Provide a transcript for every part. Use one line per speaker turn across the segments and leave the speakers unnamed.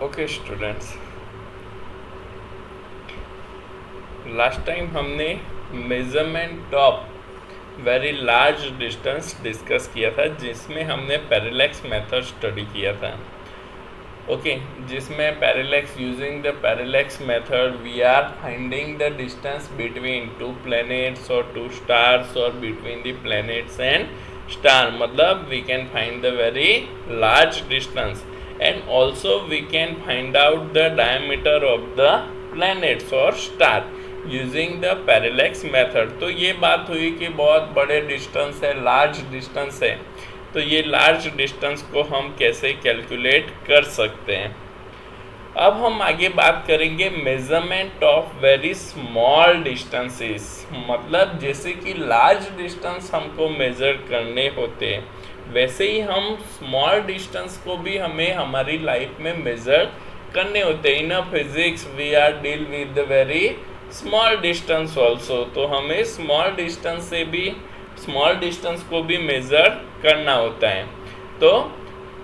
Okay students, last time हमने measurement of very large distance discuss किया था, जिसमें हमने पैरेलैक्स मेथड स्टडी किया था। ओके जिसमें parallax, using the parallax method we are finding the distance between two planets और टू स्टार्स और between the planets and star. मतलब we can find the very large distance and also we can find out the diameter of the planets or star using the parallax method। तो ये बात हुई कि बहुत बड़े distance है, लार्ज डिस्टेंस है, तो ये लार्ज डिस्टेंस को हम कैसे कैलकुलेट कर सकते हैं। अब हम आगे बात करेंगे measurement of very small distances. मतलब जैसे कि लार्ज डिस्टेंस हमको मेजर करने होते हैं, वैसे ही हम स्मॉल डिस्टेंस को भी हमें हमारी लाइफ में मेजर करने होते हैं। In a physics we are deal with the very small distance also. तो हमें स्मॉल डिस्टेंस को भी मेजर करना होता है। तो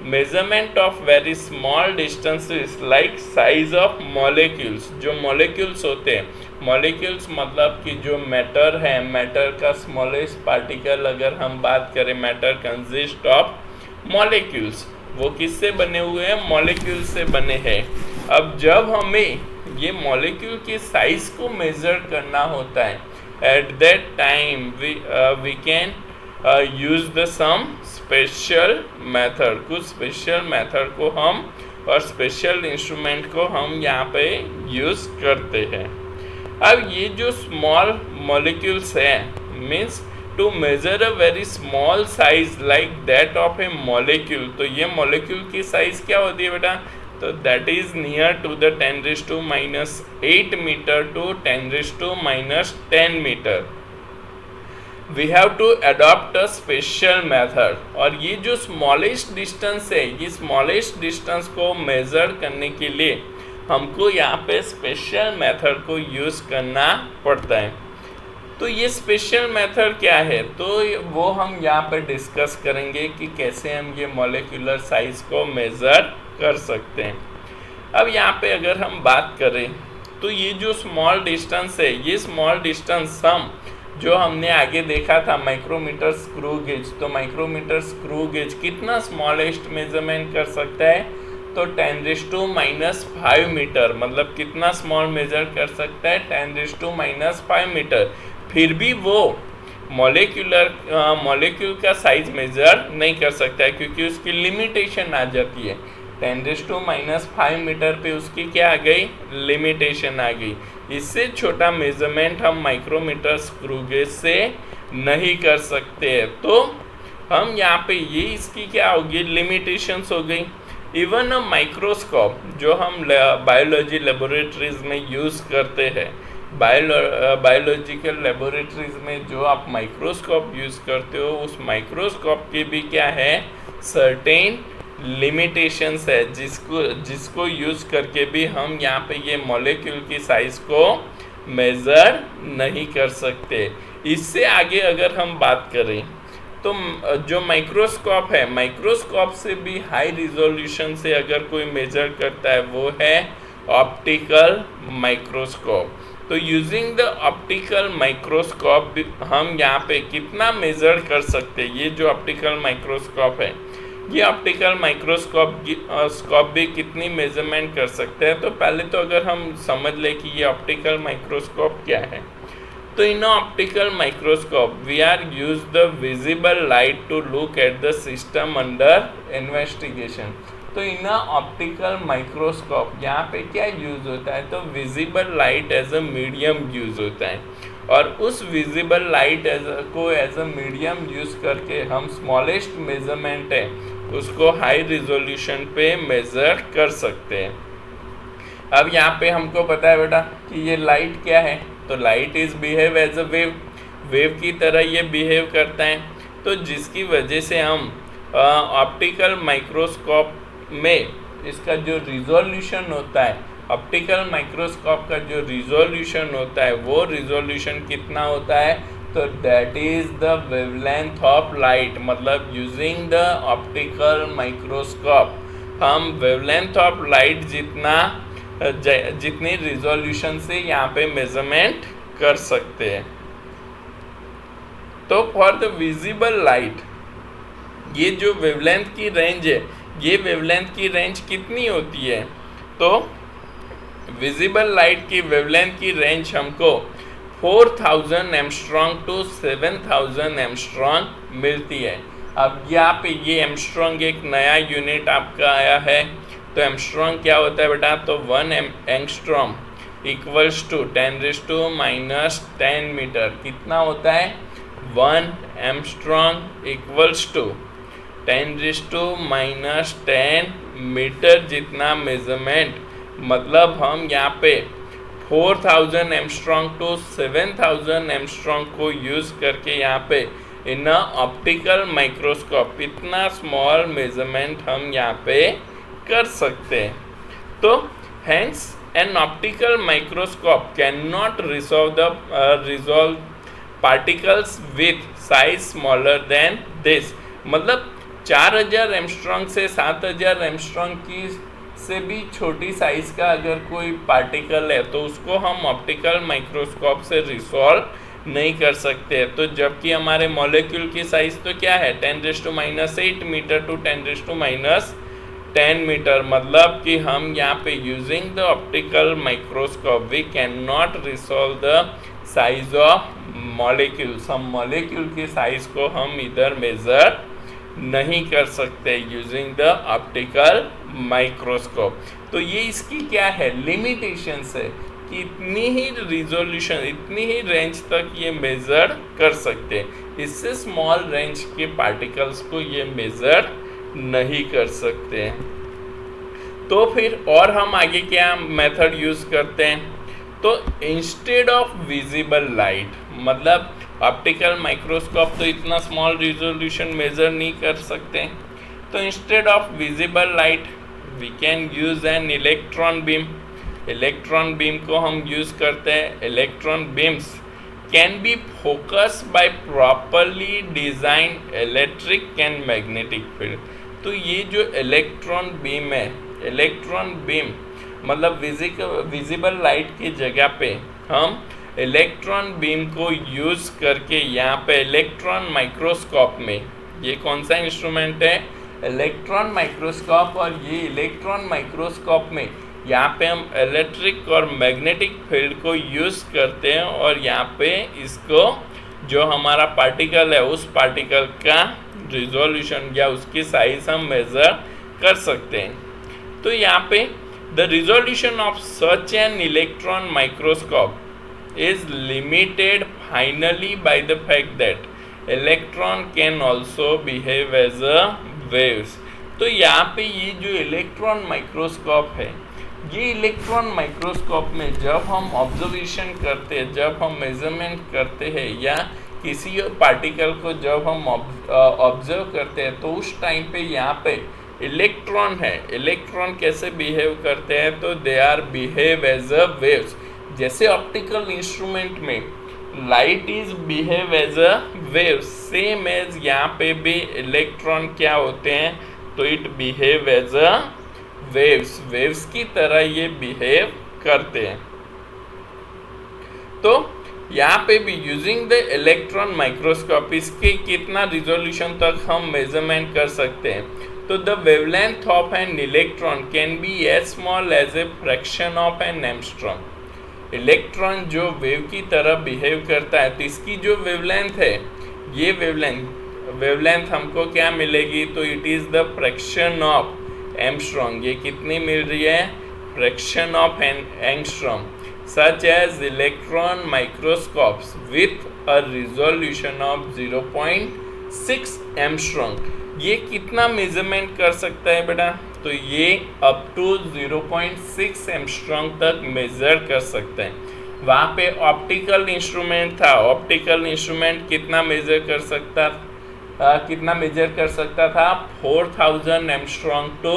measurement of very small distances like size of molecules. जो मॉलिक्यूल्स होते हैं, मॉलिक्यूल्स मतलब कि जो मैटर है, मैटर का स्मॉलेस्ट पार्टिकल अगर हम बात करें, मैटर कंसिस्ट ऑफ मॉलिक्यूल्स। वो किससे बने हुए हैं? मॉलिक्यूल से बने हैं। अब जब हमें ये मॉलिक्यूल की साइज को मेजर करना होता है, at that time we can use the some special method. कुछ स्पेशल मेथड को हम और स्पेशल इंस्ट्रूमेंट को हम यहाँ पे यूज करते हैं। अब ये जो स्मॉल मॉलिक्यूल्स है, means to measure a very small size like that of a molecule. तो ये मॉलिक्यूल की साइज क्या होती है बेटा? तो that is near to the 10⁻⁸ metre to 10⁻⁻10 metre. We have to adopt a special method. और ये जो स्मॉलेस्ट डिस्टेंस है, ये स्मॉलेस्ट डिस्टेंस को मेजर करने के लिए हमको यहाँ पे स्पेशल मेथड को यूज़ करना पड़ता है। तो ये स्पेशल मेथड क्या है, तो वो हम यहाँ पे डिस्कस करेंगे कि कैसे हम ये मॉलिक्यूलर साइज को मेज़र कर सकते हैं। अब यहाँ पे अगर हम बात करें तो ये जो स्मॉल डिस्टेंस है, ये स्मॉल डिस्टेंस हम जो हमने आगे देखा था माइक्रोमीटर स्क्रू गेज। तो माइक्रोमीटर स्क्रू गेज कितना स्मॉलेस्ट मेजरमेंट कर सकता है? तो 10⁻⁵ मीटर। मतलब कितना स्मॉल मेजर कर सकता है? 10⁻⁵ मीटर। फिर भी वो मॉलिक्यूल का साइज मेजर नहीं कर सकता है, क्योंकि उसकी लिमिटेशन आ जाती है। 10⁻⁵ मीटर पे उसकी क्या आ गई? लिमिटेशन आ गई। इससे छोटा मेजरमेंट हम माइक्रोमीटर स्क्रू गेज से नहीं कर सकते। तो हम यहाँ पे ये इसकी क्या होगी? लिमिटेशंस हो गई। इवन अ माइक्रोस्कोप जो हम बायोलॉजी लेबोरेटरीज में यूज़ करते हैं, बायोलॉजिकल लेबोरेटरीज में जो आप माइक्रोस्कोप यूज़ करते हो, उस माइक्रोस्कोप की भी क्या है? सर्टेन लिमिटेशंस है, जिसको यूज़ करके भी हम यहाँ पे ये मॉलिक्यूल की साइज़ को मेज़र नहीं कर सकते। इससे आगे अगर हम बात करें तो जो माइक्रोस्कोप है, माइक्रोस्कोप से भी हाई रिजोल्यूशन से अगर कोई मेजर करता है, वो है ऑप्टिकल माइक्रोस्कोप। तो यूजिंग द ऑप्टिकल माइक्रोस्कोप हम यहाँ पे कितना मेजर कर सकते हैं? ये जो ऑप्टिकल माइक्रोस्कोप है, ये ऑप्टिकल माइक्रोस्कोप भी कितनी मेजरमेंट कर सकते हैं? तो पहले तो अगर हम समझ लें कि ये ऑप्टिकल माइक्रोस्कोप क्या है, तो in optical microscope we are use the visible light to look at the system under investigation. तो इन ऑप्टिकल माइक्रोस्कोप यहाँ पे क्या यूज होता है? तो visible light as a medium use होता है, और उस विजिबल लाइट को एज अ मीडियम यूज करके हम स्मॉलेस्ट मेजरमेंट है उसको हाई रिजोल्यूशन पे मेजर कर सकते हैं। अब यहाँ पे हमको पता है बेटा कि ये लाइट क्या है? तो light is behave as a wave की तरह ये बिहेव करता है। तो जिसकी वजह से हम ऑप्टिकल माइक्रोस्कोप में इसका जो रिजोल्यूशन होता है, ऑप्टिकल माइक्रोस्कोप का जो रिजोल्यूशन होता है, वो रिजोल्यूशन कितना होता है? तो that is the wavelength of light. मतलब यूजिंग द ऑप्टिकल माइक्रोस्कोप हम वेवलेंथ ऑफ लाइट जितनी रिजोल्यूशन से यहाँ पे मेजरमेंट कर सकते हैं। तो फॉर द विजिबल लाइट, ये जो वेवलेंथ की रेंज है, ये वेवलेंथ की रेंज कितनी होती है? तो विजिबल लाइट की वेवलेंथ की रेंज हमको 4000 एमस्ट्रॉन्ग टू 7000 एमस्ट्रॉन्ग मिलती है। अब यहाँ पे ये एमस्ट्रॉन्ग एक नया यूनिट आपका आया है। तो एमस्ट्रॉन्ग क्या होता है बेटा? तो 1 एंगस्ट्रॉम इक्वल्स टू 10⁻⁻10 मीटर। कितना होता है? 1 एंगस्ट्रॉम इक्वल्स टू 10⁻⁻10 मीटर जितना मेजरमेंट। मतलब हम यहाँ पे 4000 एमस्ट्रॉन्ग टू 7000 एमस्ट्रॉन्ग को यूज करके यहाँ पे इन ऑप्टिकल माइक्रोस्कोप इतना स्मॉल मेजरमेंट हम यहाँ पे कर सकते हैं। तो hence an optical microscope can not resolve particles with size smaller than this. मतलब 4000 एमस्ट्रॉन्ग से 7000 एमस्ट्रॉन्ग की से भी छोटी साइज का अगर कोई पार्टिकल है तो उसको हम ऑप्टिकल माइक्रोस्कोप से रिसॉल्व नहीं कर सकते। तो जबकि हमारे मॉलिक्यूल की साइज तो क्या है? 10⁻8 मीटर टू 10⁻10 मीटर। मतलब कि हम यहाँ पे using the optical microscope we can not resolve the size of molecules. हम मॉलिक्यूल की साइज को हम इधर मेजर नहीं कर सकते यूजिंग द ऑप्टिकल माइक्रोस्कोप। तो ये इसकी क्या है? लिमिटेशंस है कि इतनी ही रिजोल्यूशन, इतनी ही रेंज तक ये मेजर कर सकते हैं। इससे स्मॉल रेंज के पार्टिकल्स को ये मेजर नहीं कर सकते हैं। तो फिर और हम आगे क्या मेथड यूज करते हैं? तो इंस्टेड ऑफ विजिबल लाइट, मतलब ऑप्टिकल माइक्रोस्कोप तो इतना स्मॉल रिजोल्यूशन मेजर नहीं कर सकते। तो instead of visible light we can use an electron beam. Electron beam को हम यूज करते हैं। Electron beams can be focus by properly design electric and magnetic field. तो ये जो इलेक्ट्रॉन बीम है, इलेक्ट्रॉन बीम मतलब विजिबल लाइट की जगह पे हम इलेक्ट्रॉन बीम को यूज करके यहाँ पे इलेक्ट्रॉन माइक्रोस्कोप में, ये कौन सा इंस्ट्रूमेंट है? Electron microscope. और ये इलेक्ट्रॉन माइक्रोस्कोप में यहाँ पे हम इलेक्ट्रिक और मैग्नेटिक फील्ड को यूज करते हैं और यहाँ पे इसको जो हमारा पार्टिकल है उस पार्टिकल का रिजोल्यूशन या उसकी साइज हम मेजर कर सकते हैं। तो यहाँ पे the resolution of such an electron microscope is limited finally by the fact that electron can also behave as a waves। तो यहाँ पे ये जो इलेक्ट्रॉन माइक्रोस्कोप है, ये इलेक्ट्रॉन माइक्रोस्कोप में जब हम ऑब्जर्वेशन करते हैं, जब हम मेजरमेंट करते हैं या किसी पार्टिकल को जब हम ऑब्जर्व करते हैं तो उस टाइम पे यहाँ पे इलेक्ट्रॉन है। इलेक्ट्रॉन कैसे बिहेव करते हैं? तो they are behave as a waves. जैसे ऑप्टिकल इंस्ट्रूमेंट में light is behave as a wave, same as यहाँ पे भी इलेक्ट्रॉन क्या होते हैं? तो it behave as a waves, waves की तरह ये बिहेव करते हैं। तो यहाँ पे भी यूजिंग द इलेक्ट्रॉन माइक्रोस्कोप इसके कितना रिजोल्यूशन तक हम मेजरमेंट कर सकते हैं? तो the wavelength of an electron can be as small as a fraction of an angstrom. Electron जो वेव की तरह बिहेव करता है तो इसकी जो वेवलेंथ है, ये वेवलेंथ हमको क्या मिलेगी? तो it is the fraction of angstrom. ये कितनी मिल रही है? Fraction of angstrom such as electron microscopes with a resolution of 0.6 angstrom. ये कितना मेजरमेंट कर सकता है बेटा? तो ये अप टू 0.6 एंगस्ट्रॉम तक मेजर कर सकते हैं। वहाँ पे ऑप्टिकल इंस्ट्रूमेंट था, ऑप्टिकल इंस्ट्रूमेंट कितना मेजर कर सकता था? 4000 एंगस्ट्रॉम टू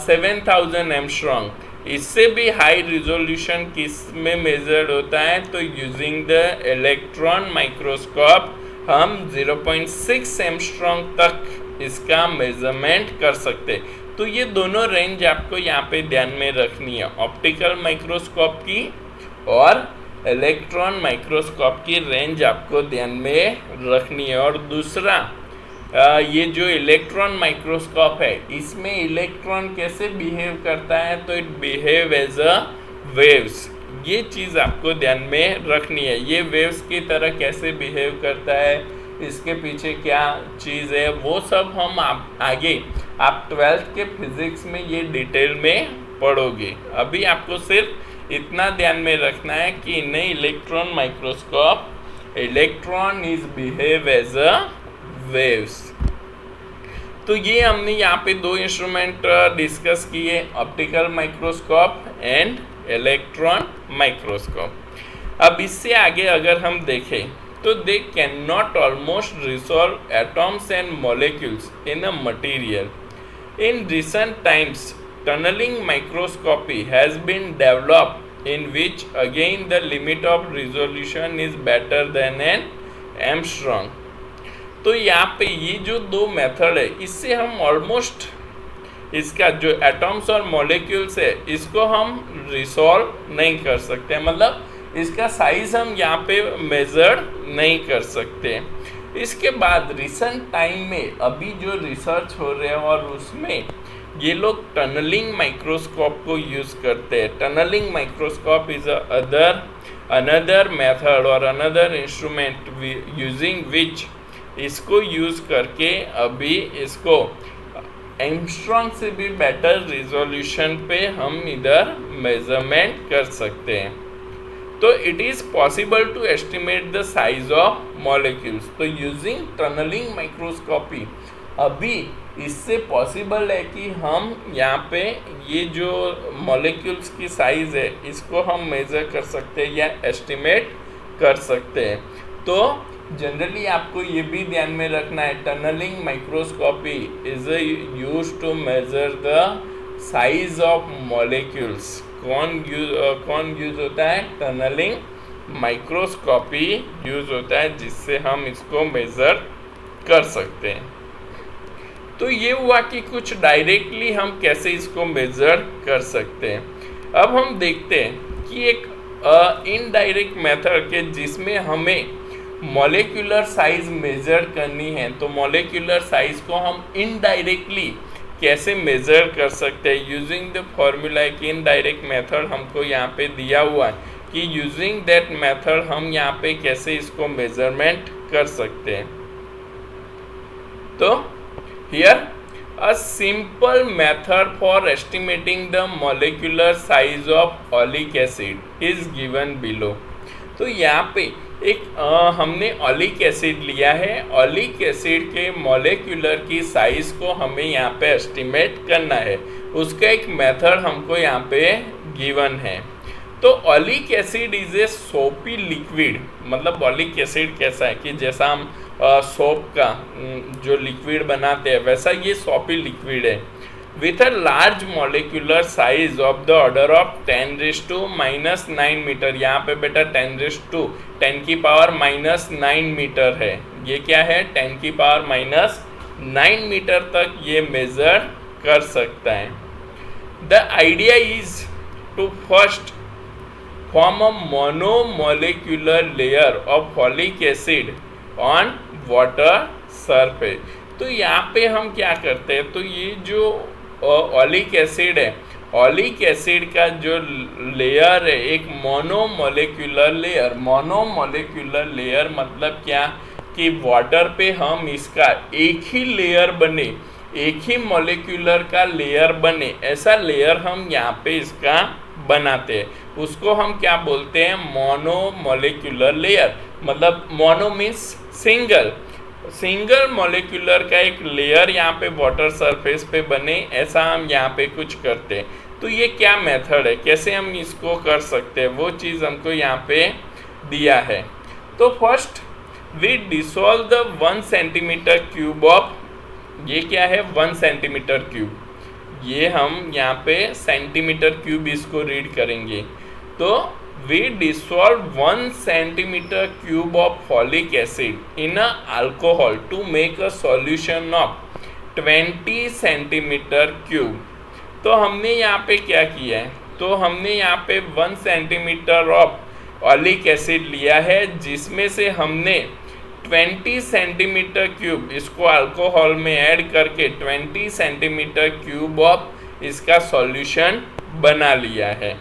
7000 एंगस्ट्रॉम। इससे भी हाई रिजोल्यूशन किस में मेजर्ड होता है? तो यूजिंग द इलेक्ट्रॉन माइक्रोस्कोप हम 0.6 एंगस्ट्रॉम तक इसका मेजरमेंट कर सकते। तो ये दोनों रेंज आपको यहाँ पे ध्यान में रखनी है, ऑप्टिकल माइक्रोस्कोप की और इलेक्ट्रॉन माइक्रोस्कोप की रेंज आपको ध्यान में रखनी है। और दूसरा ये जो इलेक्ट्रॉन माइक्रोस्कोप है, इसमें इलेक्ट्रॉन कैसे बिहेव करता है, तो it behave as a waves. ये चीज़ आपको ध्यान में रखनी है, ये वेव्स की तरह कैसे बिहेव करता है, इसके पीछे क्या चीज़ है, वो सब हम आगे आप 12th के फिजिक्स में ये डिटेल में पढ़ोगे। अभी आपको सिर्फ इतना ध्यान में रखना है कि in electron microscope electron is behave as a waves. तो ये हमने यहाँ पे दो इंस्ट्रूमेंट डिस्कस किए, optical microscope and electron microscope. अब इससे आगे अगर हम देखें तो they can not almost resolve atoms and molecules in a material. In recent times tunnelling microscopy has been developed in which again the limit of resolution is better than an angstrom. तो यहाँ पे ये जो दो method है, इससे हम almost इसका जो एटॉम्स और मॉलिक्यूल्स है इसको हम रिसॉल्व नहीं कर सकते, मतलब इसका साइज हम यहाँ पे मेजर नहीं कर सकते। इसके बाद रिसेंट टाइम में अभी जो रिसर्च हो रहे हैं और उसमें ये लोग टनलिंग माइक्रोस्कोप को यूज़ करते हैं। Tunnelling microscope is another method और अनदर इंस्ट्रूमेंट यूजिंग विच इसको यूज़ करके अभी इसको एंगस्ट्रॉम से भी बेटर रिजोल्यूशन पे हम इधर मेजरमेंट कर सकते हैं। तो it is possible to estimate the size of molecules. तो यूजिंग टनलिंग माइक्रोस्कोपी अभी इससे पॉसिबल है कि हम यहाँ पे ये जो मॉलिक्यूल्स की साइज है इसको हम मेजर कर सकते हैं या एस्टिमेट कर सकते हैं। तो जनरली आपको ये भी ध्यान में रखना है, tunnelling microscopy is used to measure the size of molecules. कौन यूज होता है? टनलिंग माइक्रोस्कोपी यूज होता है, जिससे हम इसको मेजर कर सकते हैं। तो ये हुआ कि कुछ डायरेक्टली हम कैसे इसको मेजर कर सकते हैं। अब हम देखते हैं कि एक इनडायरेक्ट मेथड के जिसमें हमें मॉलिक्यूलर साइज मेजर करनी है, तो मॉलिक्यूलर साइज को हम इनडायरेक्टली कैसे मेजर कर सकते हैं यूजिंग द फॉर्मूला। एक इनडायरेक्ट मेथड हमको यहाँ पे दिया हुआ है कि यूजिंग दैट मेथड हम यहाँ पे कैसे इसको मेजरमेंट कर सकते हैं। तो here a simple method for estimating the molecular size of oleic acid is given below. तो यहाँ पे एक हमने ओलिक एसिड लिया है, ओलिक एसिड के मॉलिक्यूलर की साइज को हमें यहाँ पे एस्टिमेट करना है, उसका एक मेथड हमको यहाँ पे गिवन है। तो ओलिक एसिड इज ए सोपी लिक्विड, मतलब ओलिक एसिड कैसा है कि जैसा हम सोप का जो लिक्विड बनाते हैं वैसा ये सोपी लिक्विड है, with a large molecular size of the order of 10⁻⁹ metre. यहाँ पे बेटा 10 की पावर -9 मीटर है, ये क्या है 10 की पावर -9 मीटर तक ये मेजर कर सकता है। The idea is to first form a monomolecular layer of folic acid on water surface. तो यहाँ पे हम क्या करते हैं, तो ये जो ओलिक एसिड है, ओलिक एसिड का जो लेयर है एक मोनोमोलिकुलर लेयर। मोनोमोलिकुलर लेयर मतलब क्या कि वाटर पे हम इसका एक ही लेयर बने, एक ही मॉलिक्यूलर का लेयर बने, ऐसा लेयर हम यहाँ पे इसका बनाते हैं। उसको हम क्या बोलते हैं? Monomolecular layer. मतलब मोनो मीन्स सिंगल मॉलिक्यूलर का एक लेयर यहाँ पे वाटर सरफेस पे बने, ऐसा हम यहाँ पे कुछ करते हैं। तो ये क्या मेथड है, कैसे हम इसको कर सकते हैं, वो चीज़ हमको यहाँ पे दिया है। तो first we dissolve the 1 centimetre cube of, ये क्या है 1 सेंटीमीटर क्यूब, ये हम यहाँ पे सेंटीमीटर क्यूब इसको रीड करेंगे। तो we dissolve 1 centimeter cube of folic acid in a alcohol to make a solution of 20 centimetre cube. तो हमने यहाँ पे क्या किया है, तो हमने यहाँ पे 1 सेंटीमीटर ऑफ ऑलिक एसिड लिया है, जिसमें से हमने 20 सेंटीमीटर क्यूब इसको अल्कोहल में ऐड करके 20 सेंटीमीटर क्यूब ऑफ इसका सॉल्यूशन बना लिया है।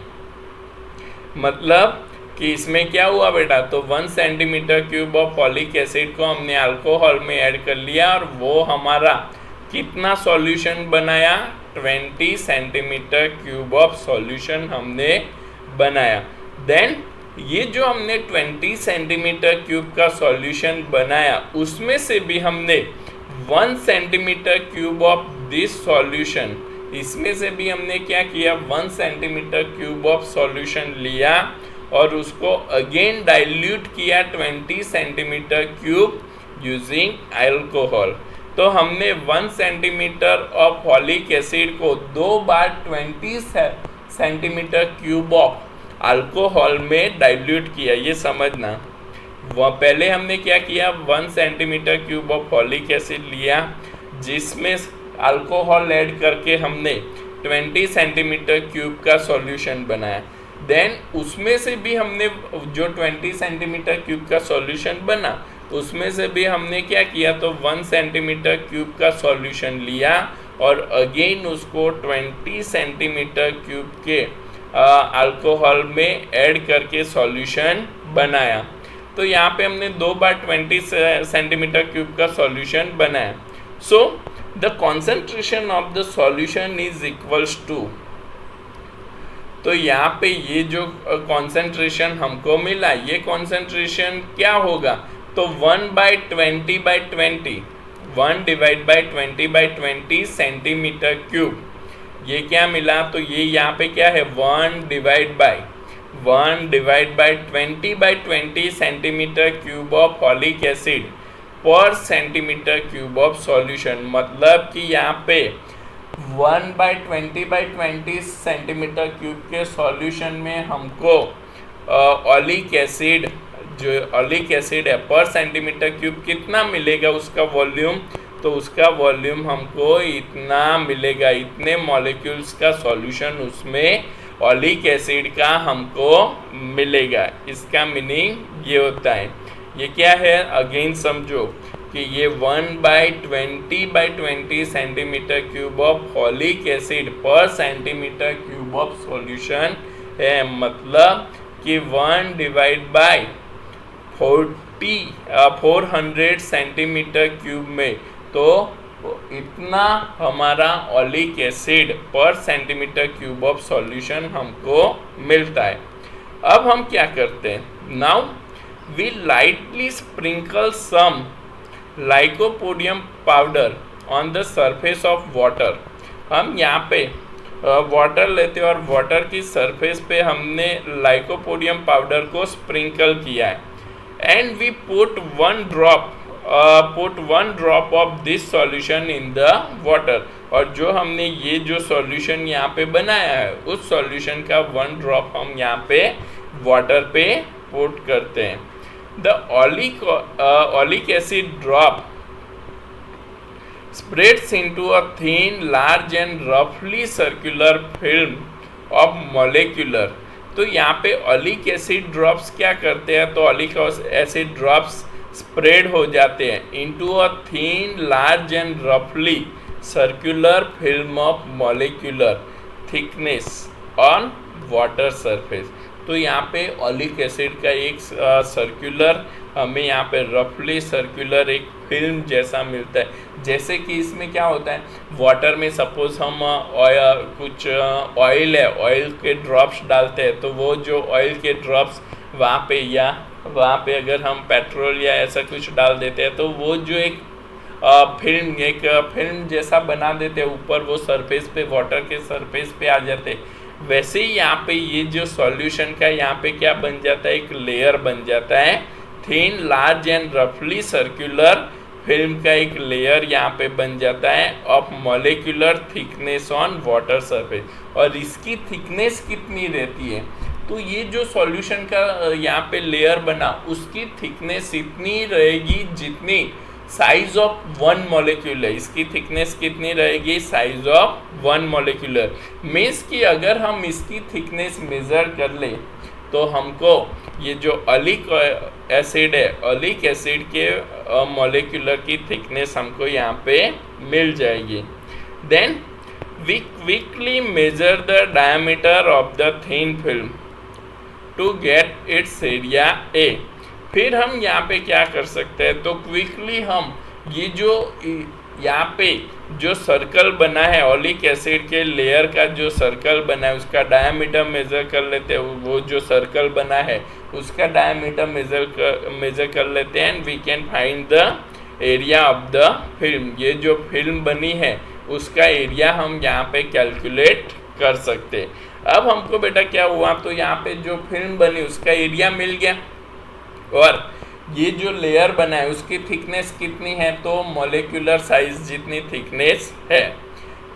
मतलब कि इसमें क्या हुआ बेटा, तो 1 centimetre cube of folic acid को हमने अल्कोहल में ऐड कर लिया और वो हमारा कितना सॉल्यूशन बनाया, 20 सेंटीमीटर क्यूब ऑफ सॉल्यूशन हमने बनाया। देन ये जो हमने 20 सेंटीमीटर क्यूब का सॉल्यूशन बनाया, उसमें से भी हमने 1 centimetre cube of this solution, इसमें से भी हमने क्या किया, 1 सेंटीमीटर क्यूब ऑफ सॉल्यूशन लिया और उसको अगेन डाइल्यूट किया 20 सेंटीमीटर क्यूब यूजिंग अल्कोहल। तो हमने 1 सेंटीमीटर ऑफ फॉलिक एसिड को 2 बार 20 सेंटीमीटर क्यूब ऑफ अल्कोहल में डाइल्यूट किया, ये समझना। वह पहले हमने क्या किया, 1 centimetre cube of folic acid लिया, जिसमें अल्कोहल ऐड करके हमने 20 सेंटीमीटर क्यूब का सॉल्यूशन बनाया। देन उसमें से भी हमने जो 20 सेंटीमीटर क्यूब का सॉल्यूशन बना, उसमें से भी हमने क्या किया, तो 1 सेंटीमीटर क्यूब का सॉल्यूशन लिया और अगेन उसको 20 सेंटीमीटर क्यूब के अल्कोहल में ऐड करके सॉल्यूशन बनाया। तो यहाँ पे हमने 2 बार 20 सेंटीमीटर क्यूब का सॉल्यूशन बनाया। So the concentration of the solution is equals to, तो यहाँ पे ये जो कॉन्सेंट्रेशन हमको मिला, ये कॉन्सेंट्रेशन क्या होगा, तो 1/20/20, 1 डिवाइड बाई 20/20 सेंटीमीटर क्यूब, ये क्या मिला, तो ये यहाँ पे क्या है, 1 divide by 20/20 centimetre cube of folic acid per centimetre cube of solution. मतलब कि यहाँ पे 1/20/20 सेंटीमीटर क्यूब के सॉल्यूशन में हमको ऑलिक एसिड, जो ऑलिक एसिड है पर सेंटीमीटर क्यूब कितना मिलेगा उसका वॉल्यूम, तो उसका वॉल्यूम हमको इतना मिलेगा, इतने मॉलिक्यूल्स का सॉल्यूशन उसमें ऑलिक एसिड का हमको मिलेगा। इसका मीनिंग ये होता है। ये क्या है, अगेन समझो कि ये 1/20/20 centimetre cube of folic acid per centimetre cube of solution है। मतलब कि 1 डिवाइड बाई 400 सेंटीमीटर क्यूब में तो इतना हमारा oleic acid per centimetre cube of solution हमको मिलता है। अब हम क्या करते हैं, now we lightly sprinkle some lycopodium powder on the surface of water. हम यहाँ पे वाटर लेते हैं और वाटर की सरफेस पे हमने लाइकोपोडियम पाउडर को स्प्रिंकल किया है, and we put 1 drop of this solution in the water. और जो हमने ये जो सॉल्यूशन यहाँ पे बनाया है, उस सॉल्यूशन का 1 ड्रॉप हम यहाँ पे वाटर पे पुट करते हैं। The oleic acid drop spreads into a thin, large and roughly circular film of molecular। तो यहाँ पे ऑलिक एसिड ड्रॉप्स क्या करते हैं, तो ऑलिक एसिड ड्रॉप्स स्प्रेड हो जाते हैं into a thin, large and रफली circular film of molecular thickness on water surface. तो यहाँ पे ऑलिक एसिड का एक सर्कुलर, हमें यहाँ पे रफली सर्कुलर एक फिल्म जैसा मिलता है। जैसे कि इसमें क्या होता है, वाटर में सपोज हम कुछ ऑयल है, ऑयल के ड्रॉप्स डालते हैं, तो वो जो ऑयल के ड्रॉप्स वहाँ पे, या वहाँ पे अगर हम पेट्रोल या ऐसा कुछ डाल देते हैं, तो वो जो एक फिल्म जैसा बना देते हैं ऊपर, वो सरफेस पे, वाटर के सरफेस पे आ जाते हैं। वैसे ही यहाँ पे ये जो सॉल्यूशन का यहाँ पे क्या बन जाता है, एक लेयर बन जाता है, थिन, लार्ज एंड रफली सर्कुलर फिल्म का एक लेयर यहाँ पे बन जाता है of molecular thickness on water surface. और इसकी थिकनेस कितनी रहती है, तो ये जो सॉल्यूशन का यहाँ पे लेयर बना, उसकी थिकनेस इतनी रहेगी जितनी साइज ऑफ वन मॉलिक्यूल है, इसकी थिकनेस कितनी रहेगी, size of one molecular. Means कि अगर हम इसकी थिकनेस मेजर कर ले तो हमको ये जो ओलिक एसिड है, ओलिक एसिड के मॉलिक्यूलर की थिकनेस हमको यहाँ पे मिल जाएगी। Then we quickly measure the diameter of the thin film to get its area A. फिर हम यहाँ पे क्या कर सकते हैं, तो क्विकली हम ये जो यहाँ पे जो सर्कल बना है, ओलिक एसिड के लेयर का जो सर्कल बना है उसका डायमीटर मेजर कर लेते हैं। वो जो सर्कल बना है उसका डायमीटर मेजर कर लेते हैं and we can find the area of the film. ये जो फिल्म बनी है उसका एरिया हम यहाँ पे कैलकुलेट कर सकते। अब हमको बेटा क्या हुआ, तो यहाँ पे जो फिल्म बनी उसका एरिया मिल गया और ये जो लेयर बना है उसकी थिकनेस कितनी है, तो मॉलिक्यूलर साइज जितनी थिकनेस है।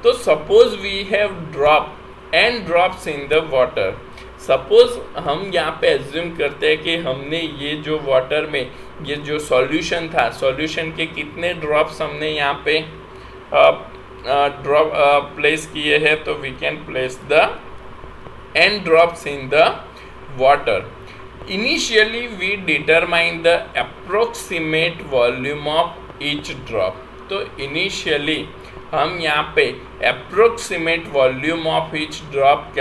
तो suppose we have drop and drops in the water. Suppose हम यहाँ पे एज्यूम करते हैं कि हमने ये जो वाटर में ये जो सॉल्यूशन था, सॉल्यूशन के कितने ड्रॉप्स हमने यहाँ पे ड्रॉप प्लेस किए हैं, तो we can place the n drops in the water. Initially we determine the approximate volume of each drop. तो initially हम यहाँ पे approximate volume of each drop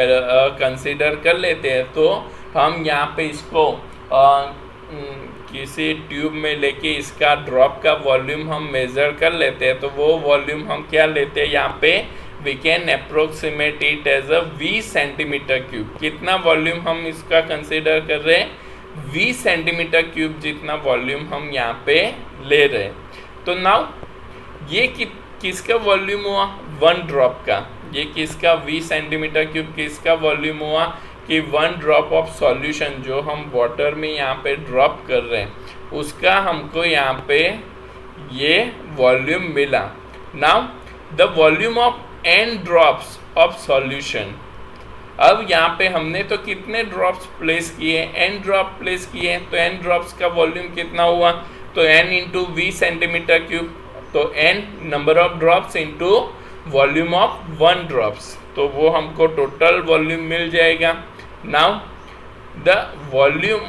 consider कर लेते हैं। तो हम यहाँ पे इसको किसी ट्यूब में लेके इसका ड्रॉप का वॉल्यूम हम मेज़र कर लेते हैं। तो वो वॉल्यूम हम क्या लेते हैं यहाँ पे, we can approximate it as a v centimetre cube. कितना वॉल्यूम हम इसका कंसिडर कर रहे हैं, v सेंटीमीटर क्यूब जितना वॉल्यूम हम यहाँ पे ले रहे हैं। तो नाउ ये किसका वॉल्यूम हुआ, वन ड्रॉप का। ये किसका, v सेंटीमीटर क्यूब किसका वॉल्यूम हुआ कि वन ड्रॉप ऑफ सॉल्यूशन जो हम वाटर में यहाँ पे ड्रॉप कर रहे हैं उसका हमको यहाँ पे ये वॉल्यूम मिला। Now the volume of n drops of solution. अब यहाँ पे हमने तो कितने ड्रॉप्स प्लेस किए, n ड्रॉप प्लेस किए, तो n ड्रॉप्स का वॉल्यूम कितना हुआ, तो n into V centimetre cube, तो n number of drops into volume of one drops, तो वो हमको टोटल वॉल्यूम मिल जाएगा। Now the volume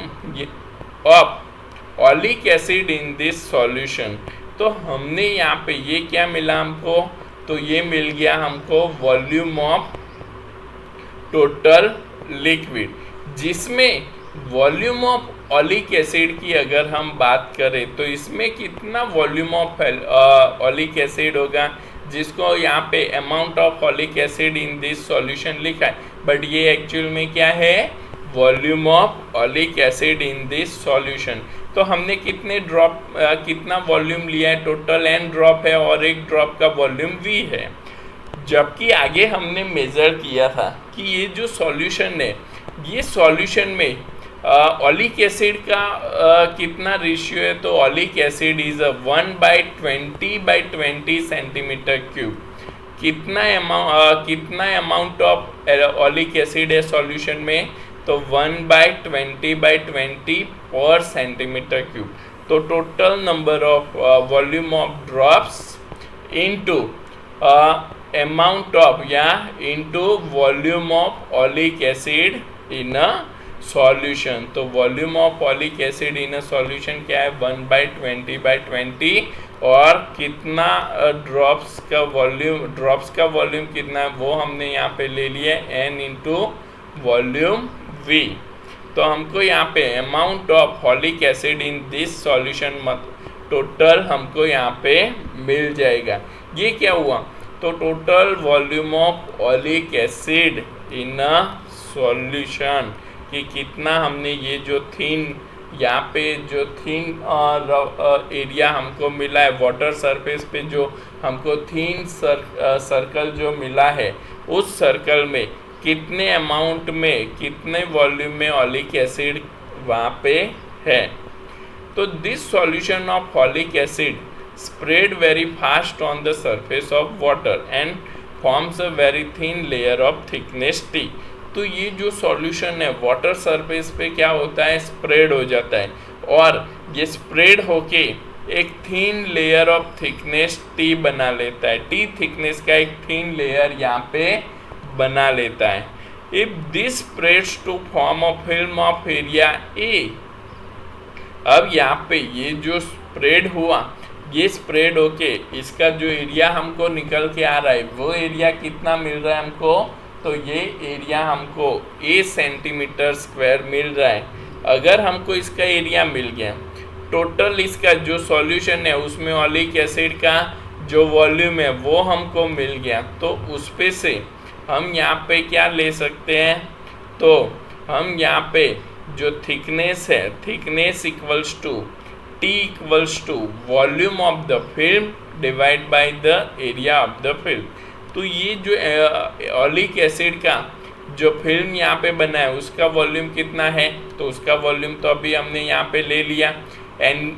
of oleic acid in this solution. तो हमने यहाँ पे ये क्या मिला हमको, तो ये मिल गया हमको वॉल्यूम ऑफ टोटल लिक्विड, जिसमें वॉल्यूम ऑफ ओलिक एसिड की अगर हम बात करें तो इसमें कितना वॉल्यूम ऑफ ओलिक एसिड होगा, जिसको यहाँ पे amount of oleic acid in this solution लिखा है, बट ये एक्चुअल में क्या है, volume of oleic acid in this solution. तो हमने कितने ड्रॉप कितना वॉल्यूम लिया है, टोटल n ड्रॉप है और एक ड्रॉप का वॉल्यूम v है। जबकि आगे हमने मेज़र किया था कि ये जो सॉल्यूशन है, ये सॉल्यूशन में ओलिक एसिड का कितना रेशियो है, तो oleic acid is 1/20/20 centimetre cube. कितना अमाउंट ऑफ ओलिक एसिड है सॉल्यूशन में, तो 1/20/20 पर सेंटीमीटर क्यूब। तो total number of volume of drops into amount of या into volume of oleic acid in a solution. तो volume of oleic acid in a solution क्या है, 1/20/20 और कितना ड्रॉप्स का वॉल्यूम कितना है वो हमने यहाँ पे ले लिया n इंटू वॉल्यूम v। तो हमको यहाँ पे amount of oleic acid in this solution total हमको यहाँ पे मिल जाएगा। ये क्या हुआ, तो total volume of oleic acid in a solution कि कितना हमने ये जो थिन यहाँ पे जो थिन एरिया हमको मिला है वाटर सरफेस पे, जो हमको थिन सर्कल जो मिला है उस सर्कल में कितने अमाउंट में कितने वॉल्यूम में ओलिक एसिड वहाँ पे है। तो this solution of oleic acid spread very fast on the surface of water and forms a very thin layer of thickness t। तो ये जो सॉल्यूशन है वाटर सरफेस पे क्या होता है, स्प्रेड हो जाता है और ये स्प्रेड होके एक thin layer of thickness T बना लेता है, टी थिकनेस का एक थिन लेयर यहाँ पे बना लेता है। If this spreads to form a film of area A, अब यहाँ पे ये जो स्प्रेड हुआ, ये स्प्रेड होके इसका जो एरिया हमको निकल के आ रहा है वो एरिया कितना मिल रहा है हमको, तो ये एरिया हमको ए सेंटीमीटर स्क्वायर मिल रहा है। अगर हमको इसका एरिया मिल गया, टोटल इसका जो सॉल्यूशन है उसमें ऑलिक एसिड का जो वॉल्यूम है वो हमको मिल गया, तो उस पे से हम यहाँ पे क्या ले सकते हैं, तो हम यहाँ पे जो थिकनेस है, thickness equals to T equals to volume of the film divide by the area of the film. तो ये जो ऑलिक एसिड का जो फिल्म यहाँ पे बना है उसका वॉल्यूम कितना है, तो उसका वॉल्यूम तो अभी हमने यहाँ पे ले लिया, N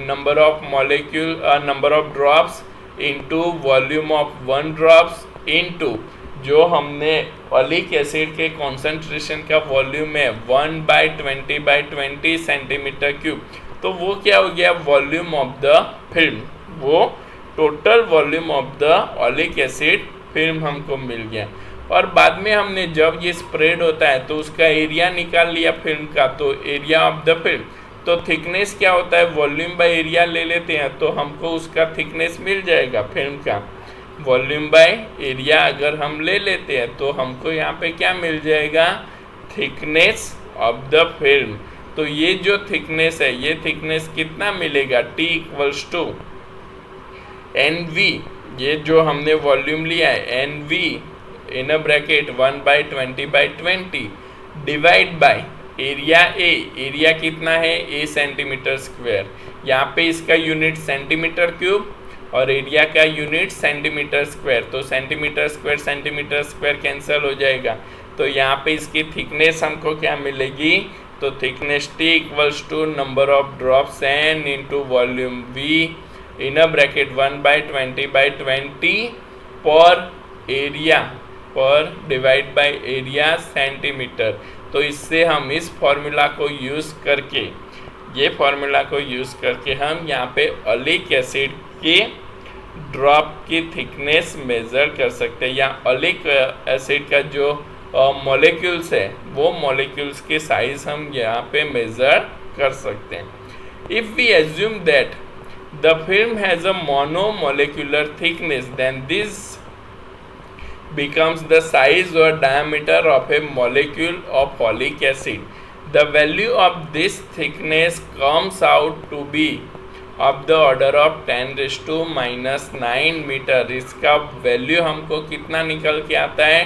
number of molecule number of drops into volume of one drops into जो हमने ऑलिक एसिड के कॉन्सेंट्रेशन का वॉल्यूम है 1/20/20 सेंटीमीटर क्यूब, तो वो क्या हो गया, वॉल्यूम ऑफ द फिल्म, वो total volume of the oleic acid film हमको मिल गया। और बाद में हमने जब ये स्प्रेड होता है तो उसका एरिया निकाल लिया फिल्म का, तो एरिया ऑफ द फिल्म, तो थिकनेस क्या होता है, वॉल्यूम बाय एरिया ले लेते हैं तो हमको उसका थिकनेस मिल जाएगा फिल्म का। वॉल्यूम बाय एरिया अगर हम ले लेते हैं तो हमको यहाँ पे क्या मिल जाएगा, थिकनेस ऑफ द फिल्म। तो ये जो थिकनेस है, ये थिकनेस कितना मिलेगा, T इक्वल्स टू NV, ये जो हमने वॉल्यूम लिया है NV in a bracket 1/20/20 divide by area A, area कितना है A सेंटीमीटर स्क्वायर, यहाँ पे इसका यूनिट सेंटीमीटर क्यूब और एरिया का यूनिट सेंटीमीटर स्क्वायर, तो सेंटीमीटर स्क्वायर कैंसिल हो जाएगा, तो यहाँ पे इसकी थिकनेस हमको क्या मिलेगी, तो thickness T equals to number of drops N into volume V in a bracket 1/20/20 per area पर डिवाइड बाय एरिया सेंटीमीटर। तो इससे हम इस फॉर्मूला को यूज़ करके, ये फॉर्मूला को यूज़ करके हम यहाँ पे ऑलिक एसिड के ड्रॉप की थिकनेस मेज़र कर सकते हैं, या ऑलिक एसिड का जो मॉलिक्यूल्स है वो मॉलिक्यूल्स के साइज हम यहाँ पे मेज़र कर सकते हैं। If we assume that the film has a monomolecular thickness, then this becomes the size or diameter of a molecule of folic acid. The value of this thickness comes out to be of the order of 10⁻⁹ metre. इसका value हमको कितना निकल के आता है,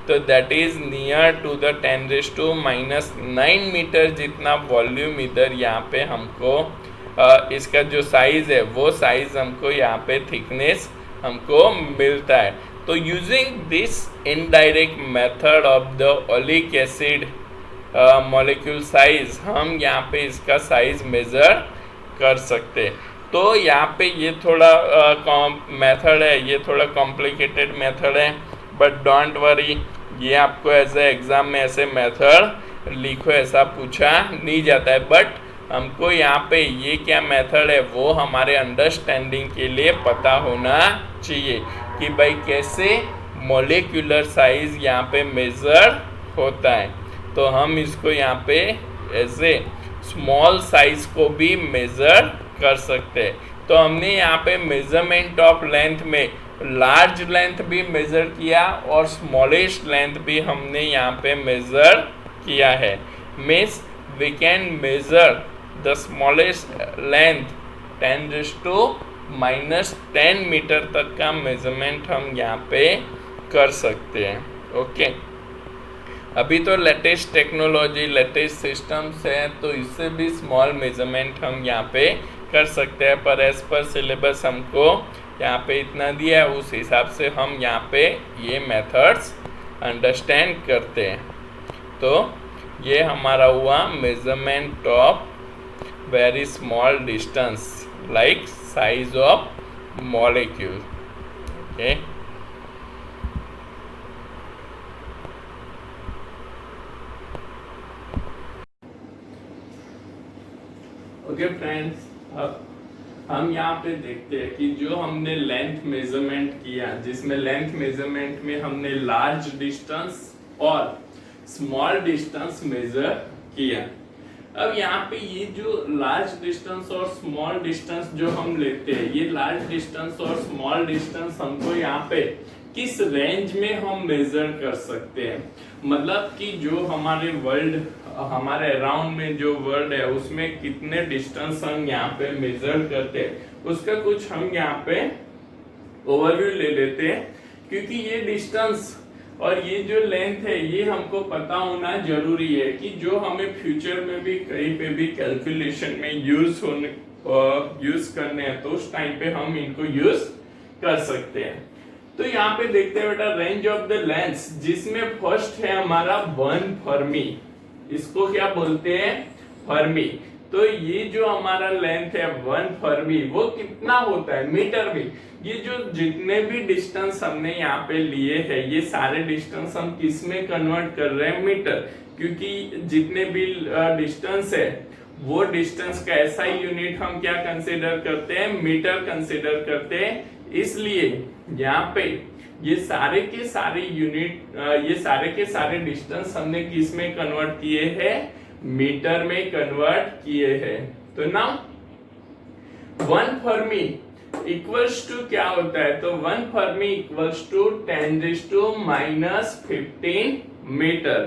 तो that is near to the 10⁻⁹ metre जितना volume इधर यहाँ पे हमको इसका जो साइज है वो साइज हमको यहाँ पे थिकनेस हमको मिलता है। तो using this indirect method of the oleic acid molecule size, हम यहाँ पे इसका साइज मेज़र कर सकते हैं। तो यहाँ पे ये थोड़ा मेथड है, ये थोड़ा कॉम्प्लिकेटेड मेथड है, बट डोंट वरी, ये आपको एज ए एग्ज़ाम में ऐसे मेथड लिखो ऐसा पूछा नहीं जाता है, बट हमको यहाँ पे ये क्या मेथड है वो हमारे अंडरस्टैंडिंग के लिए पता होना चाहिए कि भाई कैसे मॉलिक्यूलर साइज यहाँ पे मेज़र होता है। तो हम इसको यहाँ पे ऐसे स्मॉल साइज को भी मेज़र कर सकते हैं। तो हमने यहाँ पे मेज़रमेंट ऑफ लेंथ में लार्ज लेंथ भी मेज़र किया और स्मॉलेस्ट लेंथ भी हमने यहाँ पे मेज़र किया है। Means we can measure the smallest length 10⁻⁻10 metre तक का मेजरमेंट हम यहाँ पे कर सकते हैं। ओके, अभी तो लेटेस्ट टेक्नोलॉजी, लेटेस्ट सिस्टम्स है, तो इससे भी स्मॉल मेजरमेंट हम यहाँ पे कर सकते हैं, पर एज पर सिलेबस हमको यहाँ पे इतना दिया है, उस हिसाब से हम यहाँ पे ये मेथड्स अंडरस्टैंड करते हैं। तो ये हमारा हुआ measurement of very small distance like size of molecule. Okay, okay friends, अब हम यहाँ पे देखते हैं कि जो हमने लेंथ मेजरमेंट किया, जिसमें लेंथ मेजरमेंट में हमने लार्ज डिस्टेंस और स्मॉल डिस्टेंस मेजर किया। अब यहाँ पे ये जो लार्ज डिस्टेंस और स्मॉल डिस्टेंस जो हम लेते हैं, ये लार्ज डिस्टेंस और स्मॉल डिस्टेंस हमको यहाँ पे किस रेंज में हम मेजर कर सकते हैं, मतलब कि जो हमारे वर्ल्ड, हमारे अराउंड में जो वर्ल्ड है उसमें कितने डिस्टेंस हम यहाँ पे मेजर करते हैं, उसका कुछ हम यहाँ पे ओवरव्यू ले लेते हैं। क्योंकि ये डिस्टेंस और ये जो लेंथ है ये हमको पता होना जरूरी है कि जो हमें फ्यूचर में भी कहीं पे भी कैलकुलेशन में यूज करने हैं तो उस टाइम पे हम इनको यूज कर सकते हैं। तो यहाँ पे देखते हैं बेटा रेंज ऑफ द लेंथ, जिसमें फर्स्ट है हमारा 1 फर्मी। इसको क्या बोलते हैं? फर्मी। तो ये जो हमारा लेंथ है 1 फर्मी, वो कितना होता है मीटर में? ये जो जितने भी डिस्टेंस हमने यहाँ पे लिए हैं, ये सारे डिस्टेंस हम किस में कन्वर्ट कर रहे हैं? मीटर। क्योंकि जितने भी डिस्टेंस है वो डिस्टेंस का ऐसा यूनिट हम क्या कंसीडर करते हैं? मीटर कंसीडर करते हैं। इसलिए यहाँ पे ये सारे के सारे यूनिट, ये सारे के सारे डिस्टेंस हमने किस में कन्वर्ट किए हैं? मीटर में कन्वर्ट किए हैं। तो नाउ 1 फर्मी इक्वल्स टू क्या होता है? तो 1 फर्मी इक्वल्स टू 10⁻⁻15 मीटर।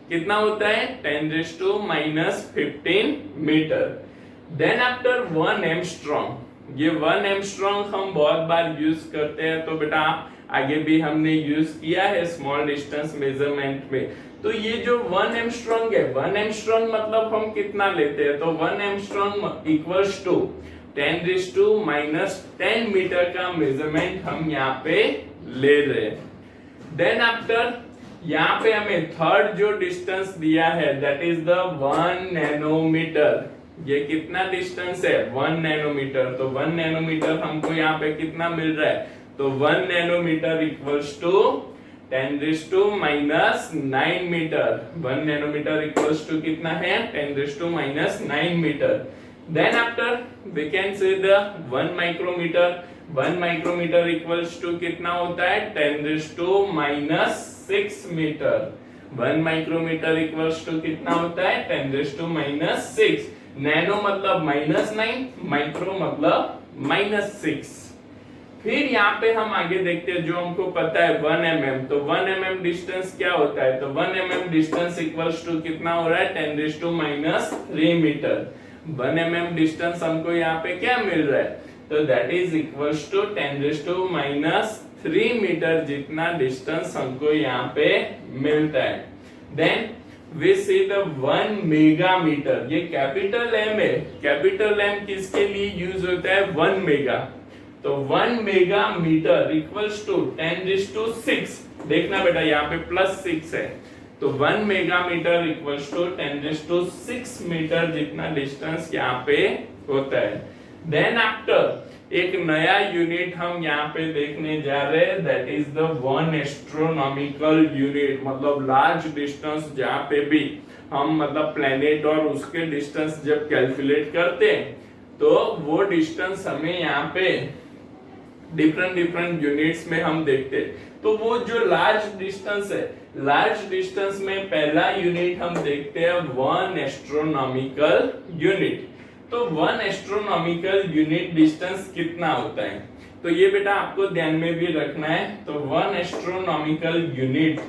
कितना होता है? 10⁻⁻15 मीटर। देन आफ्टर 1 एंगस्ट्रॉम, ये 1 एंगस्ट्रॉम हम बहुत बार यूज करते हैं, तो बेटा आगे भी हमने यूज किया है स्मॉल डिस्टेंस मेजरमेंट में। तो ये जो 1 एंगस्ट्रॉम है, 1 एंगस्ट्रॉम मतलब हम कितना लेते हैं? तो 1 एंगस्ट्रॉम इक्वल्स टू 10⁻10 मीटर का मेजरमेंट हम यहाँ पे ले रहे हैं। देन आफ्टर यहाँ पे हमें थर्ड जो डिस्टेंस दिया है दैट इज द 1 नैनोमीटर। ये कितना डिस्टेंस है? 1 नैनोमीटर। तो 1 नैनोमीटर हमको यहाँ पे कितना मिल रहा है? तो 1 nanometre equals to 10⁻⁹ metre. 1 nanometre equals to कितना है? 10⁻⁹ metre. Then after we can say the 1 micrometre. 1 micrometre equals to कितना होता है? 10⁻⁶ मीटर। 1 माइक्रोमीटर इक्वल्स टू कितना होता है? 10⁻⁶। नैनो मतलब -9, माइक्रो मतलब -6। फिर यहाँ पे हम आगे देखते हैं, जो हमको पता है 1 mm। तो 1 mm डिस्टेंस क्या होता है? तो 1 mm डिस्टेंस इक्वल्स टू कितना हो रहा है? 10⁻³ मीटर। 1 mm डिस्टेंस हमको यहाँ पे क्या मिल रहा है? तो that is equals to 10⁻³ metre जितना डिस्टेंस हमको यहाँ पे मिलता है। Then we see the 1 megametre. ये कैपिटल एम है। कैपिटल एम किसके लिए यूज होता है? 1 मेगा। तो 1 मेगामीटर इक्वल्स टू 10⁶। देखना बेटा यहाँ पे +6 है। तो 1 मेगामीटर इक्वल्स टू 10⁶ मीटर जितना डिस्टेंस यहाँ पे होता है। देन आफ्टर एक नया यूनिट हम यहाँ पे देखने जा रहे हैं that is the 1 astronomical unit. मतलब लार्ज डिस्टेंस जहाँ पे भी हम मतलब प्लेनेट और उसके डिस्टेंस जब कैलकुलेट करते हैं तो वो डिस्टेंस हमें यहाँ पे डिफरेंट यूनिट्स में हम देखते हैं। तो वो जो लार्ज डिस्टेंस है, लार्ज डिस्टेंस में पहला यूनिट हम देखते हैं 1 एस्ट्रोनॉमिकल यूनिट। तो 1 एस्ट्रोनॉमिकल यूनिट डिस्टेंस कितना होता है? तो ये बेटा आपको ध्यान में भी रखना है। तो 1 astronomical unit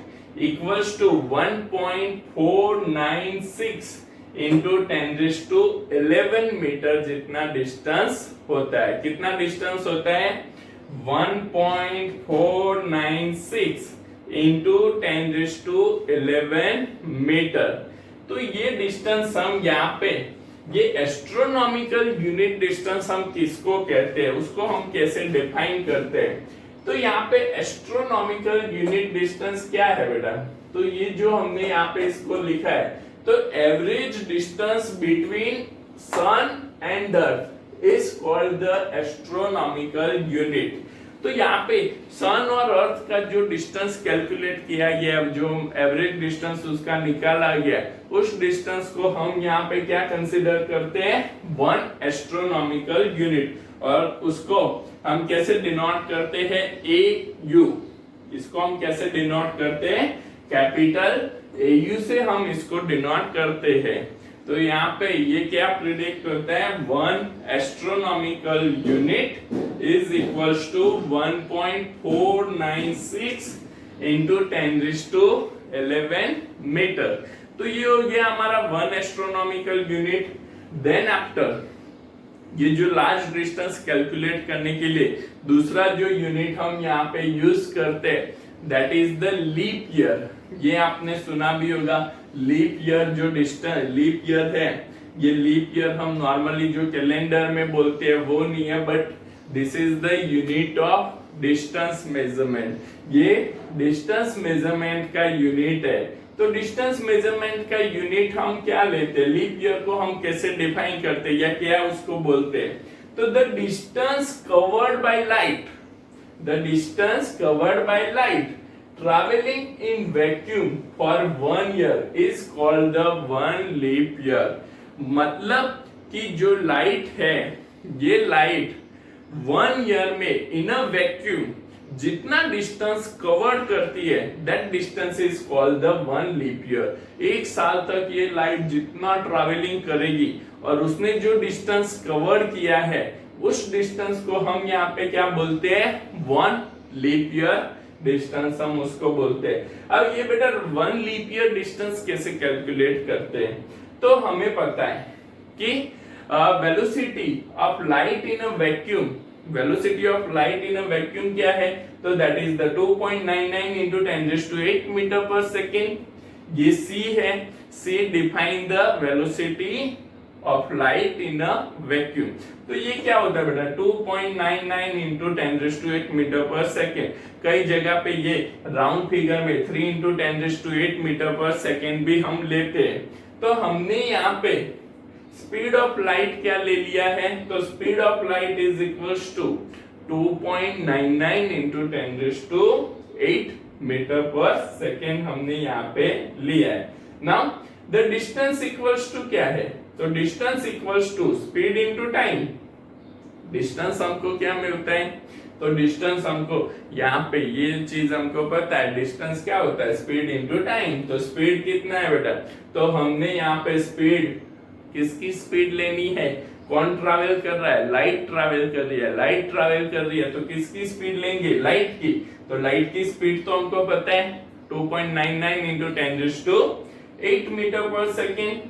equals to 1.496 into 10⁻11 metre जितना डिस्टेंस होता है। कितना डिस्टेंस होता है? 1.496 इंटू 10⁻11 मीटर। तो ये डिस्टेंस हम यहाँ पे, ये एस्ट्रोनॉमिकल यूनिट डिस्टेंस हम किसको कहते हैं, उसको हम कैसे डिफाइन करते हैं? तो यहाँ पे एस्ट्रोनॉमिकल यूनिट डिस्टेंस क्या है बेटा? तो ये जो हमने यहाँ पे इसको लिखा है, तो average distance between sun and earth is called the astronomical unit. तो यहाँ पे सन और अर्थ का जो डिस्टेंस कैलकुलेट किया गया, जो एवरेज डिस्टेंस उसका निकाला गया, उस डिस्टेंस को हम यहाँ पे क्या कंसीडर करते हैं? 1 एस्ट्रोनॉमिकल यूनिट। और उसको हम कैसे डिनोट करते हैं, AU। इसको हम कैसे डिनोट करते हैं, कैपिटल AU से हम इसको डिनोट करते हैं। तो यहाँ पे ये क्या प्रिडिक्ट करता है, 1 astronomical unit is equals to 1.496 into 10⁻11 metre. तो ये हो गया हमारा 1 एस्ट्रोनॉमिकल यूनिट। देन आफ्टर ये जो लार्ज डिस्टेंस कैलकुलेट करने के लिए दूसरा जो यूनिट हम यहाँ पे यूज करते हैं that is the leap year. ये आपने सुना भी होगा, लीप ईयर जो डिस्टेंस लीप ईयर है, ये लीप ईयर हम नॉर्मली जो कैलेंडर में बोलते हैं वो नहीं है, but this is the unit of distance measurement. ये डिस्टेंस मेजरमेंट का यूनिट है। तो डिस्टेंस मेजरमेंट का यूनिट हम क्या लेते हैं, लीप ईयर को हम कैसे डिफाइन करते हैं या क्या उसको बोलते हैं, तो the distance covered by light, the distance covered by light travelling in vacuum for 1 year is called the 1 leap year. मतलब कि जो लाइट है, ये लाइट 1 ईयर में इन अ वैक्यूम जितना डिस्टेंस कवर करती है that distance is called the 1 leap year. एक साल तक ये लाइट जितना ट्रैवलिंग करेगी और उसने जो डिस्टेंस कवर किया है उस डिस्टेंस को हम यहाँ पे क्या बोलते हैं, 1 लीप ईयर डिस्टेंस हम उसको बोलते हैं। अब ये बेटा 1 लीप ईयर डिस्टेंस कैसे कैलकुलेट करते हैं, तो हमें पता है कि velocity of light in a vacuum, velocity of light in a vacuum क्या है, तो that is the 2.99 into 10⁸ metre per second. ये C है, C define the velocity of light in a vacuum. तो ये क्या होता है बेटा, 2.99 into 10⁸ मीटर पर सेकेंड। कई जगह पे ये राउंड फिगर में 3 into 10⁸ मीटर पर सेकेंड भी हम लेते हैं। तो हमने यहाँ पे स्पीड ऑफ लाइट क्या ले लिया है, तो speed of light is equals to 2.99 into 10⁸ metre per second हमने यहाँ पे लिया है। Now the distance equals to क्या है, तो distance equals to speed into time. Distance हमको क्या मिलता है, तो डिस्टेंस हमको यहाँ पे ये चीज हमको पता है, डिस्टेंस क्या होता है, स्पीड इनटू टाइम। तो स्पीड कितना है बेटा, तो हमने यहाँ पे स्पीड, किसकी स्पीड लेनी है, कौन ट्रैवल कर रहा है, लाइट ट्रैवल कर रही है, लाइट ट्रैवल कर रही है तो किसकी स्पीड लेंगे, लाइट की। तो लाइट की स्पीड तो हमको पता है 2.99 into 10⁸ metre per second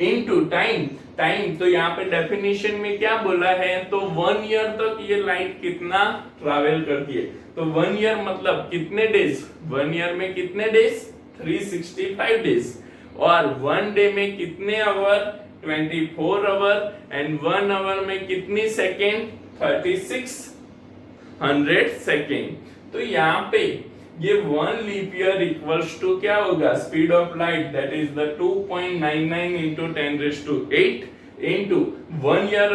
into time. Time तो यहाँ पे डेफिनेशन में क्या बोला है, तो 1 ईयर तक ये लाइट कितना ट्रैवल करती है, तो 1 ईयर मतलब कितने डेज, 1 ईयर में कितने डेज, 365 डेज। और 1 डे में कितने आवर, 24 आवर। एंड 1 आवर में कितनी सेकेंड, 3600 सेकेंड। तो यहाँ पे ये 1 लीप ईयर इक्वल्स टू क्या होगा, speed of light that is the 2.99 into 10⁸ into 1 year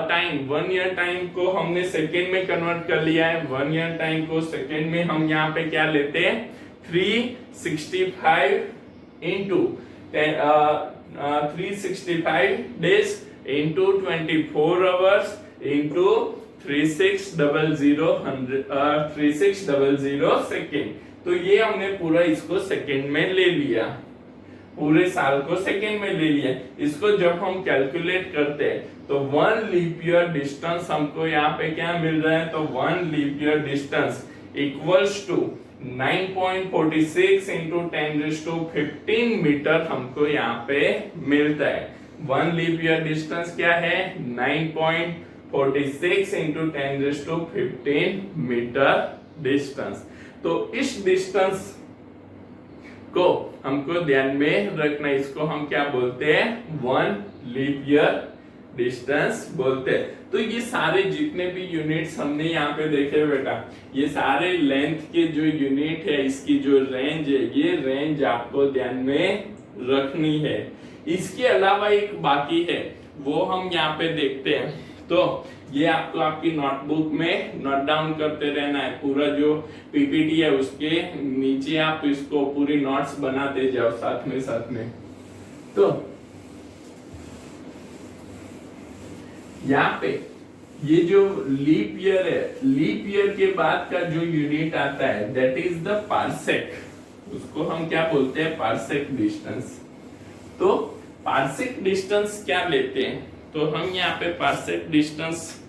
time. 1 year time को हमने सेकेंड में कन्वर्ट कर लिया है, 1 ईयर टाइम को सेकेंड में हम यहाँ पे क्या लेते हैं, 365 into 365 days into 24 hours into 3600 second. तो ये हमने पूरा इसको सेकेंड में ले लिया, पूरे साल को सेकेंड में ले लिया। इसको जब हम कैलकुलेट करते हैं तो 1 लीप ईयर डिस्टेंस हमको यहाँ पे क्या मिल रहा है, तो 1 leap year distance equals to 9.46 into 10⁻15 metre हमको यहाँ पे मिलता है। 1 लीप ईयर डिस्टेंस क्या है, 9.46 into 10⁻15 मीटर डिस्टेंस। तो इस डिस्टेंस को हमको ध्यान में रखना, इसको हम क्या बोलते हैं, 1 लीप ईयर डिस्टेंस बोलते हैं। तो ये सारे जितने भी यूनिट्स हमने यहाँ पे देखे बेटा, ये सारे लेंथ के जो यूनिट है, इसकी जो रेंज है, ये रेंज आपको ध्यान में रखनी है। इसके अलावा एक बाकी है, वो हम यहाँ पे देखते हैं। तो ये आपको आपकी नोटबुक में नोट डाउन करते रहना है, पूरा जो पीपीटी है उसके नीचे आप इसको पूरी नोट्स बनाते जाओ साथ में। तो यहाँ पे ये जो लीप ईयर है, लीप ईयर के बाद का जो यूनिट आता है दैट इज द पार्सेक, उसको हम क्या बोलते हैं, पार्सेक डिस्टेंस। तो पार्सेक डिस्टेंस क्या लेते हैं, तो हम यहाँ पे पार्सेक डिस्टेंस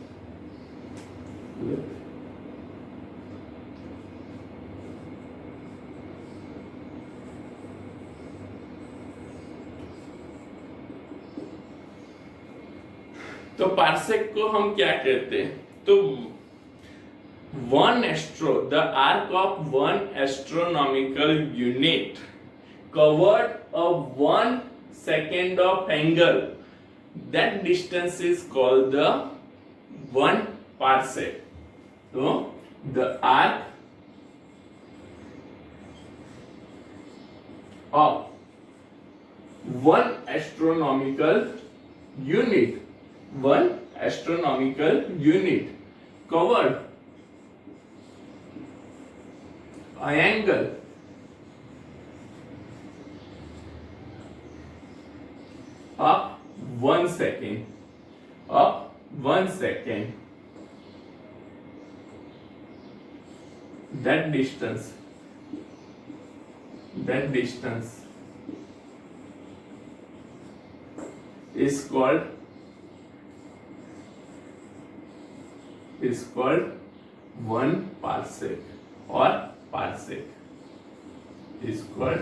तो पार्सेक को हम क्या कहते हैं, तो the arc of one astronomical unit covered a 1 second of angle, that distance is called the 1 parsec. So the arc of one astronomical unit covered an angle of 1 second, that distance is called 1 parsec or parsec is called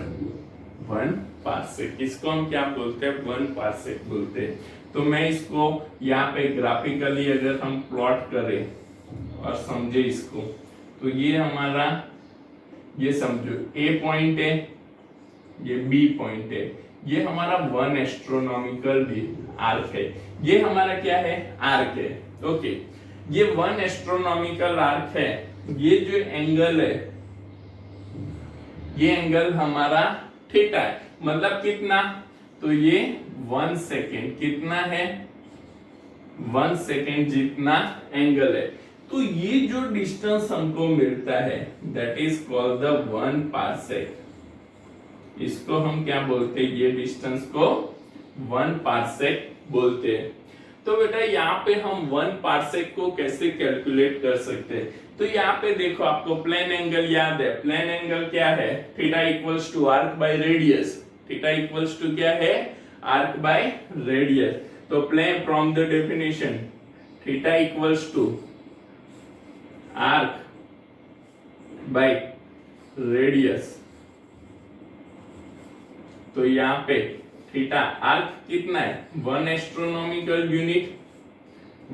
1 parsec। इसको हम क्या बोलते हैं, 1 parsec बोलते हैं। तो मैं इसको यहाँ पे ग्राफिकली अगर हम प्लॉट करें और समझे इसको, तो ये हमारा, ये समझो ए पॉइंट है, ये बी पॉइंट है, ये हमारा 1 एस्ट्रोनॉमिकल आर्क है, ये हमारा क्या है, आर्क है। ओके, ये 1 एस्ट्रोनॉमिकल आर्क है, ये जो एंगल है, ये एंगल हमारा थीटा है, मतलब कितना, तो ये 1 सेकेंड, कितना है, 1 सेकेंड जितना एंगल है। तो ये जो डिस्टेंस हमको मिलता है that is called the 1 parsec. इसको हम क्या बोलते हैं, ये डिस्टेंस को 1 पार्सेक बोलते हैं। तो बेटा यहाँ पे हम 1 पार्सेक को कैसे कैलकुलेट कर सकते हैं, तो यहाँ पे देखो आपको प्लेन एंगल याद है, प्लेन एंगल क्या है, theta equals to arc by radius, theta equals to क्या है, आर्क बाय रेडियस। तो plane from the definition theta equals to arc by radius. तो यहाँ पे थीटा आर्क कितना है, 1 astronomical unit,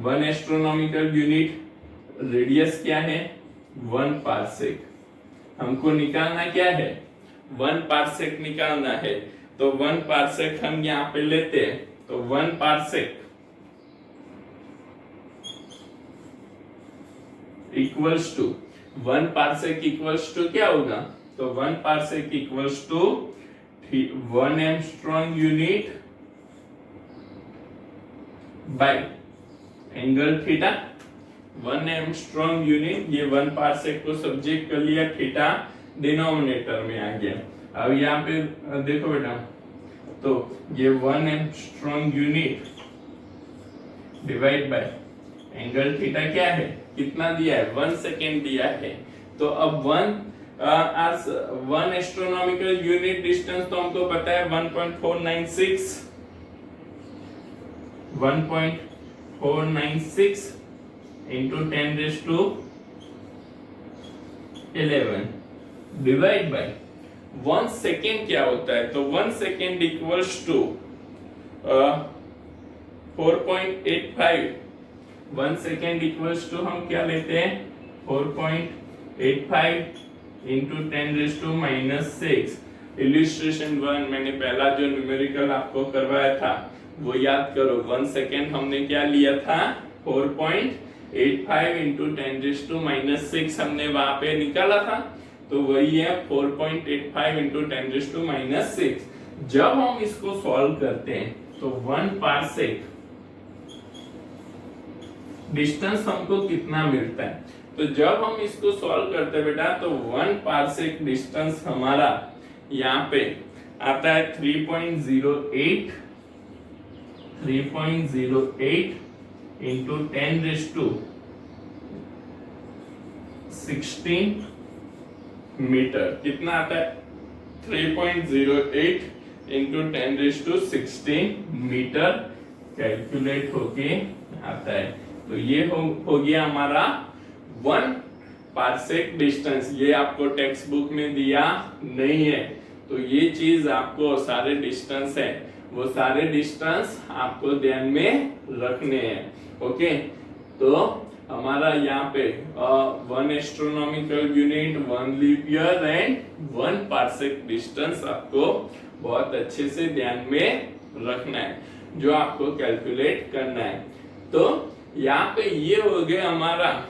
1 astronomical unit, radius क्या है, 1 पार्सेक। हमको निकालना क्या है, 1 पार्सेक निकालना है। तो 1 पार्सेक हम यहाँ पे लेते हैं, तो 1 parsec equals to, 1 parsec equals to क्या होगा, तो 1 parsec equals to 1 angstrom unit by angle theta, 1 angstrom unit, ये 1 पार्सेक को सब्जेक्ट कर लिया, थीटा डिनोमिनेटर में आ गया। अब यहाँ पे देखो बेटा, तो ये 1 angstrom unit divide by angle theta क्या है, कितना दिया है, 1 सेकेंड दिया है। तो अब 1 एस्ट्रोनॉमिकल यूनिट डिस्टेंस तो हमको पता है 1.496 into 10⁻11 डिवाइड बाय 1 सेकेंड क्या होता है, तो 1 second equals to 4.85। 1 second equals to हम क्या लेते हैं, 4.85 into 10⁻6। इलिस्ट्रेशन 1 मैंने पहला जो न्यूमेरिकल आपको करवाया था वो याद करो। 1 सेकेंड हमने क्या लिया था, 4.85 into 10⁻6 हमने वहां पे निकाला था, तो वही है 4.85 into 10⁻6। जब हम इसको सॉल्व करते हैं तो 1 पार्सेक डिस्टेंस हमको कितना मिलता है, तो जब हम इसको सॉल्व करते हैं बेटा, तो 1 पार्सेक डिस्टेंस हमारा यहाँ पे आता है 3.08 इंटू 10⁻16 मीटर कितना आता है 3.08 इंटू 10⁻16 मीटर कैलकुलेट होके आता है। तो ये हो गया हमारा 1 पार्सेक डिस्टेंस। ये आपको टेक्स्ट बुक में दिया नहीं है, तो ये चीज आपको सारे डिस्टेंस है वो सारे डिस्टेंस आपको ध्यान में रखने हैं। ओके, तो हमारा यहाँ पे 1 astronomical unit, 1 leap year and 1 parsec distance आपको बहुत अच्छे से ध्यान में रखना है जो आपको कैलकुलेट करना है। तो यहाँ पे ये हो गया हमारा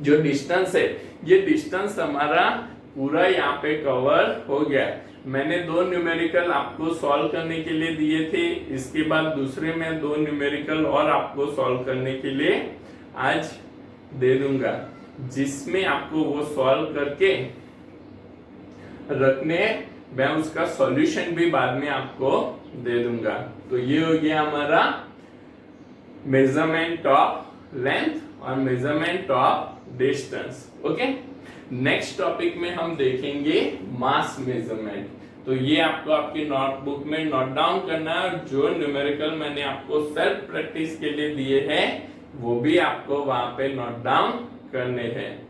जो डिस्टेंस है, ये डिस्टेंस हमारा पूरा यहाँ पे कवर हो गया। मैंने 2 न्यूमेरिकल आपको सॉल्व करने के लिए दिए थे, इसके बाद दूसरे में 2 न्यूमेरिकल और आपको सॉल्व करने के लिए आज दे दूंगा, जिसमें आपको वो सॉल्व करके रखने, मैं उसका सॉल्यूशन भी बाद में आपको दे दूंगा। तो ये हो गया हमारा मेजरमेंट ऑफ लेंथ और measurement of distance. Okay, next topic में हम देखेंगे मास मेजरमेंट। तो ये आपको आपकी नोटबुक में नोट डाउन करना है, और जो न्यूमेरिकल मैंने आपको सेल्फ प्रैक्टिस के लिए दिए हैं वो भी आपको वहां पे नोट डाउन करने हैं।